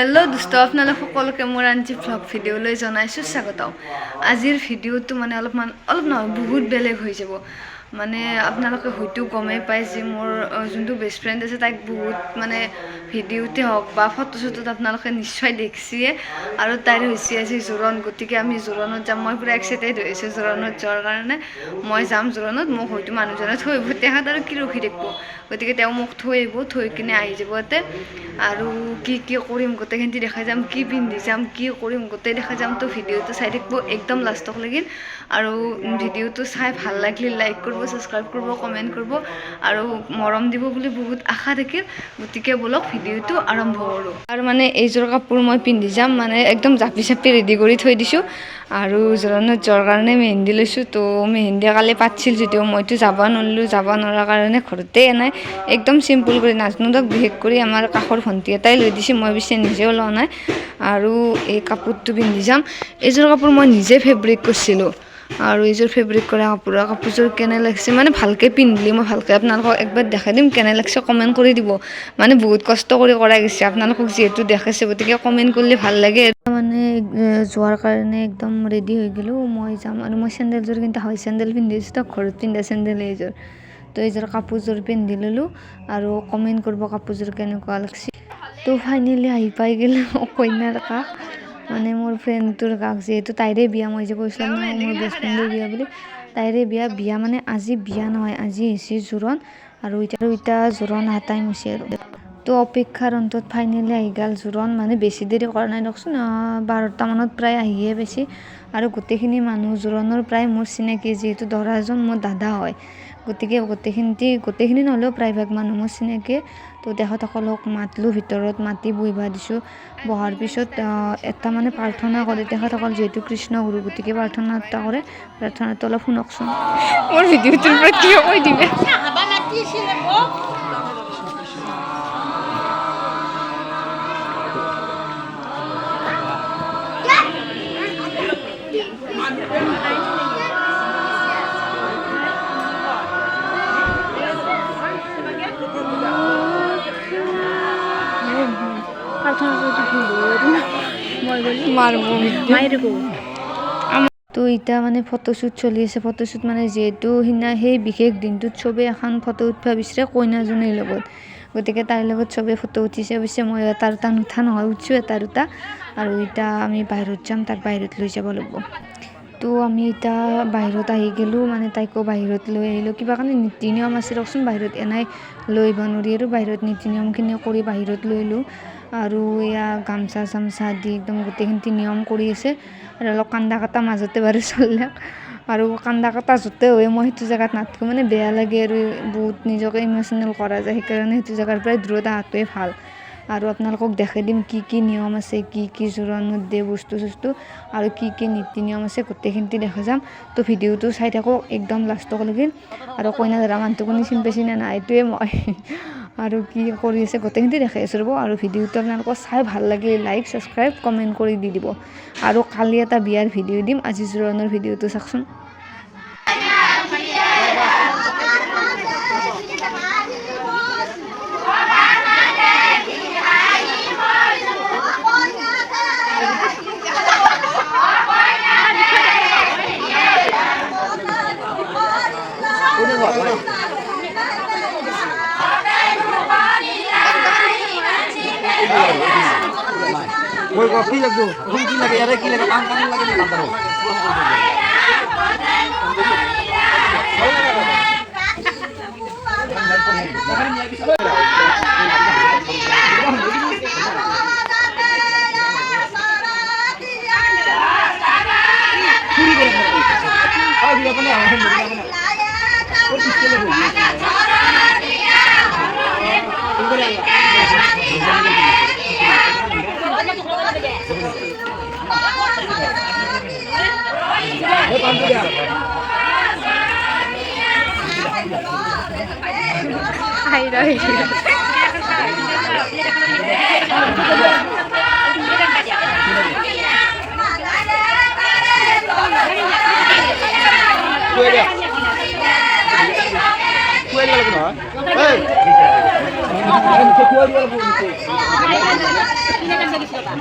Hello' দোস্ত আপোনালোক সকলোকে মোৰ আনজি ভ্লগ ভিডিঅ'লৈ জনাইছোঁ স্বাগতম। আজিৰ ভিডিঅ'টো মানে অলপ নহয় বহুত বেলেগ হৈ যাব। মানে আপোনালোকে হয়তো গমেই পায় যে মোৰ যোনটো বেষ্ট ফ্ৰেণ্ড আছে তাইক বহুত মানে ভিডিঅ'তে হওক বা ফটো চটোত আপোনালোকে নিশ্চয় দেখিছে। আৰু তাইৰ হৈছে আজি জোৰণ, গতিকে আমি জোৰণত যাম। মই পূৰা এক্সাইটেড হৈ আছোঁ জোৰণত যোৱাৰ কাৰণে। মই যাম জোৰণত, মোক হয়তো মানুহজনে থৈ আহিব, তেখেত আৰু কি ৰখি থাকিব। গতিকে তেওঁ মোক থৈ আহিব, থৈ কিনে আহি যাব ইয়াতে। আৰু কি কৰিম গোটেইখিনি দেখাই যাম, কি পিন্ধি যাম, কি কৰিম গোটেই দেখাই যাম। তো ভিডিঅ'টো চাই থাকিব একদম লাষ্টক লাগিল। আৰু ভিডিঅ'টো চাই ভাল লাগিলে লাইক কৰিব, ছাবস্ক্ৰাইব কৰিব, কমেণ্ট কৰিব আৰু মৰম দিব বুলি বহুত আশা থাকিল। গতিকে বলক ভিডিঅ'টো আৰম্ভ কৰোঁ। আৰু মানে এইযোৰ কাপোৰ মই পিন্ধি যাম, মানে একদম জাপি চাপি ৰেডি কৰি থৈ দিছোঁ। আৰু জোৰণত যোৱাৰ কাৰণে মেহেন্দি লৈছোঁ। তো মেহেন্দি কালি পাতিছিল যদিও মইতো যাব নোৱাৰিলোঁ, যাব নোৱাৰাৰ কাৰণে ঘৰতে এনেই একদম চিম্পুল কৰি নাজনো তাক বিশেষ কৰি আমাৰ কাষৰ ভণ্টি এটাই লৈ দিছে, মই পিছে নিজেও লোৱা নাই। আৰু এই কাপোৰটো পিন্ধি যাম। এইযোৰ কাপোৰ মই নিজে ফেব্ৰিক কৰিছিলোঁ। আৰু এইযোৰ ফেব্ৰিক কৰা কাপোৰযোৰ কেনে লাগিছে, মানে ভালকৈ পিন্ধিলে মই ভালকৈ আপোনালোকক একবাৰ দেখাই দিম। কেনে লাগিছে কমেণ্ট কৰি দিব। মানে বহুত কষ্ট কৰি কৰা গৈছে, আপোনালোকক যিহেতু দেখাইছে গতিকে কমেণ্ট কৰিলে ভাল লাগে। মানে যোৱাৰ কাৰণে একদম ৰেডি হৈ গ'লোঁ। মই যাম আৰু মই চেণ্ডেলযোৰ কিন্তু হাই চেণ্ডেল পিন্ধি আছোঁ, তো ঘৰত পিন্ধা চেণ্ডেল এইযোৰ। তো এইযোৰ কাপোৰযোৰ পিন্ধি ল'লোঁ আৰু কমেণ্ট কৰিব কাপোৰযোৰ কেনেকুৱা লাগিছে। তো ফাইনেলি আহি পাই গ'লোঁ কইনাৰ কাষ, মানে মোৰ ফ্ৰেণ্ডটোৰ কাষ। যিহেতু তাইৰে বিয়া, মই যে কৈছিলোঁ নহয় মোৰ বেষ্ট ফ্ৰেণ্ডৰ বিয়া বুলি, তাইৰে বিয়া মানে আজি বিয়া নহয়, আজি হৈছে জোৰোণ। আৰু এতিয়া জোৰোণ অহা টাইম হৈছে আৰু। তো অপেক্ষাৰ অন্তত ফাইনেলি আহি গ'ল জোৰোণ। মানে বেছি দেৰি কৰা নাই দিয়কচোন, 12টা মানত প্ৰায় আহিয়ে পাইছে। আৰু গোটেইখিনি মানুহ জোৰোণৰ প্ৰায় মোৰ চিনাকি, যিহেতু দৰাজন মোৰ দাদা হয়। গতিকে গোটেইখিনি নহ'লেও প্ৰায়ভাগ মানুহ মোৰ চিনাকি। তো তেখেতসকলক মাতিলোঁ, ভিতৰত মাতি বহিব দিছোঁ। বহাৰ পিছত এটা মানে প্ৰাৰ্থনা কৰে তেখেতসকল, যিহেতু কৃষ্ণগুৰু, গতিকে প্ৰাৰ্থনা এটা কৰে। প্ৰাৰ্থনাটো অলপ শুনকচোন। মোৰ ভিডিঅ'টোৰ পৰা কিয় কৈ দিবে। তো এতিয়া মানে ফটোশ্বুট চলি আছে। ফটোশ্বুট মানে যিহেতু সেই বিশেষ দিনটোত চবেই এখন ফটো উঠিব বিচাৰে কইনাজনীৰ লগত, গতিকে তাইৰ লগত চবেই ফটো উঠিছে। অৱশ্যে মই এটা নুঠা নহয়, উঠিছোঁ এটা দুটা। আৰু এতিয়া আমি বাহিৰত যাম, তাক বাহিৰত লৈ যাব লাগিব। তো আমি এতিয়া বাহিৰত আহি গ'লোঁ, মানে তাইকো বাহিৰত লৈ আহিলোঁ। কিবা কাৰণে নীতি নিয়ম আছে দিয়কচোন, বাহিৰত এনেই লৈ আহিব নোৱাৰি। আৰু বাহিৰত নীতি নিয়মখিনি কৰি বাহিৰত লৈ আহিলোঁ। আৰু এয়া গামচা চামচা দি একদম গোটেইখিনি নিয়ম কৰি আছে। আৰু অলপ কান্দা কাটা মাজতে বাৰু চলিলাক। আৰু কান্দা কাটা য'তে হয় মই সেইটো জেগাত নাথাকোঁ, মানে বেয়া লাগে আৰু বহুত নিজকে ইম'চনেল কৰা যায়। সেইকাৰণে সেইটো জেগাৰ পৰাই দূৰত অহাটোৱে ভাল। আৰু আপোনালোকক দেখাই দিম কি নিয়ম আছে, কি জোৰোণত দিয়ে বস্তু চস্তু, আৰু কি নীতি নিয়ম আছে গোটেইখিনি দেখা যাম। তো ভিডিঅ'টো চাই থাকক একদম লাষ্টক লাগিল। আৰু কইনা ধৰা মানুহটো কোনো চিনি পাইছে নে নাই, এইটোৱে মই। আৰু কি কৰি আছে গোটেইখিনি দেখাই আছোঁ ৰ'ব। আৰু ভিডিঅ'টো আপোনালোকক চাই ভাল লাগিলে লাইক, ছাবস্ক্ৰাইব, কমেণ্ট কৰি দি দিব। আৰু কালি এটা বিয়াৰ ভিডিঅ' দিম, আজি জোৰোণৰ ভিডিঅ'টো চাওকচোন। কি লাগবো কি লাগে ইয়াৰে কি লাগে কাম লাগে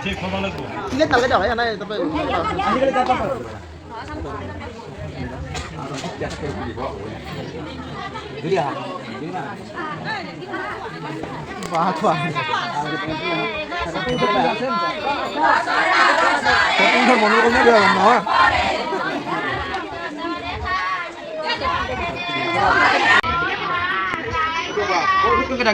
টিকেট নালাগে দেওয়া নাই আজিকালি যাব মনোরঞ্জন দেওয়া নহয় Kita